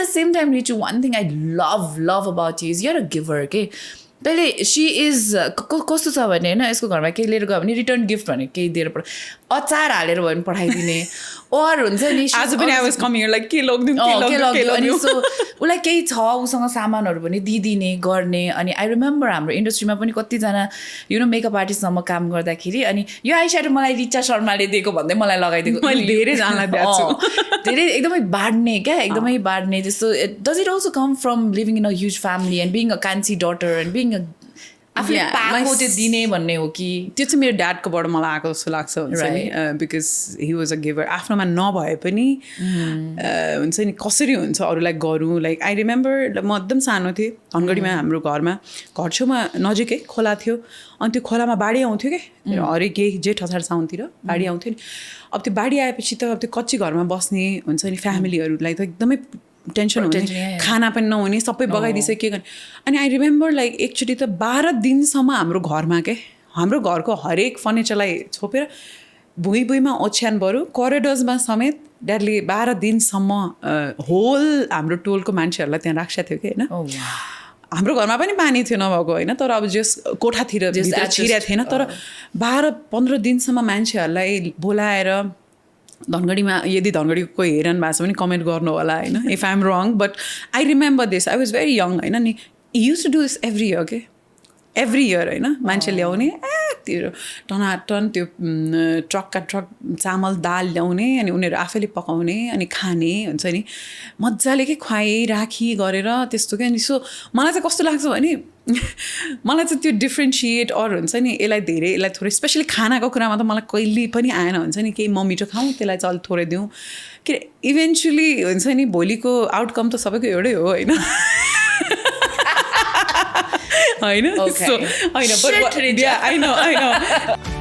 the same time, Reecha, one thing I love about you is you're a giver, okay? तैँले C is कस्तो छ भने होइन यसको घरमा केही लिएर गयो भने रिटर्न गिफ्ट भने केही दिएर अचार हालेर भयो भने पठाइदिने ओर हुन्छ नि आज पनि आई वाज कमिङ लाइक के लग्दिउँ अनि सो उसलाई केही छ उसँग सामानहरू पनि दिइदिने गर्ने अनि आई रिमेम्बर हाम्रो इन्डस्ट्रीमा पनि कतिजना यु नो मेकअप आर्टिस्टसँग काम गर्दाखेरि अनि यो आइस्याडो मलाई रिचा शर्माले दिएको भन्दै मलाई लगाइदिएको मैले धेरैजनालाई दिएको छु धेरै एकदमै बाड्ने क्या एकदमै बाड्ने जस्तो does it also come from living in a huge family and being a कान्छी डटर एन्ड बिङ आफूले पाएको त्यो दिने भन्ने हो कि त्यो चाहिँ मेरो ड्याडकोबाट मलाई आएको जस्तो लाग्छ हुन्छ नि because he was a giver आफ्नोमा नभए पनि हुन्छ नि कसरी हुन्छ अरूलाई गरौँ लाइक आई रिमेम्बर म एकदम सानो थिएँ धनगढीमा हाम्रो घरमा घर छेउमा नजिकै खोला थियो अनि त्यो खोलामा बाढी आउँथ्यो कि हरेक केही जेठ असार साउनतिर बाढी आउँथ्यो नि अब त्यो बाढी आएपछि त अब त्यो कच्ची घरमा बस्ने हुन्छ नि फ्यामिलीहरूलाई त एकदमै टेन्सन हुने खाना पनि नहुने सबै बगाइदिन्छ के गर्ने अनि आई रिमेम्बर लाइक एकचोटि त 12 दिनसम्म हाम्रो घरमा हाम्रो घरको हरेक फर्निचरलाई छोपेर भुइँमा ओछ्यान बरु करिडोर्समा समेत ड्याडले 12 दिनसम्म होल हाम्रो टोलको मान्छेहरूलाई त्यहाँ राखेको थियो कि होइन हाम्रो घरमा पनि पानी थियो नभएको होइन तर अब जस कोठातिर छिरेको थिएन तर 12-15 दिनसम्म मान्छेहरूलाई बोलाएर धनगढीमा यदि धनगढीको कोही हेरन भएको छ भने कमेन्ट गर्नु होला होइन if I am wrong but I remember this I was very young होइन नि used to do this every year के एभ्री इयर होइन मान्छे ल्याउने त्यो टनाटन त्यो ट्रकका ट्रक चामल दाल ल्याउने अनि उनीहरू आफैले पकाउने अनि खाने हुन्छ नि मजाले के खुवाई राखी गरेर त्यस्तो क्या अनि सो मलाई चाहिँ कस्तो लाग्छ भने मलाई चाहिँ त्यो डिफ्रेन्सिएट अरू हुन्छ नि यसलाई थोरै स्पेसली खानाको कुरामा त मलाई कहिले पनि आएन हुन्छ नि केही मिठो खाऊँ त्यसलाई चाहिँ अलिक थोरै दिउँ के इभेन्चुली हुन्छ नि भोलिको आउटकम त सबैको एउटै हो होइन होइन Okay. I know.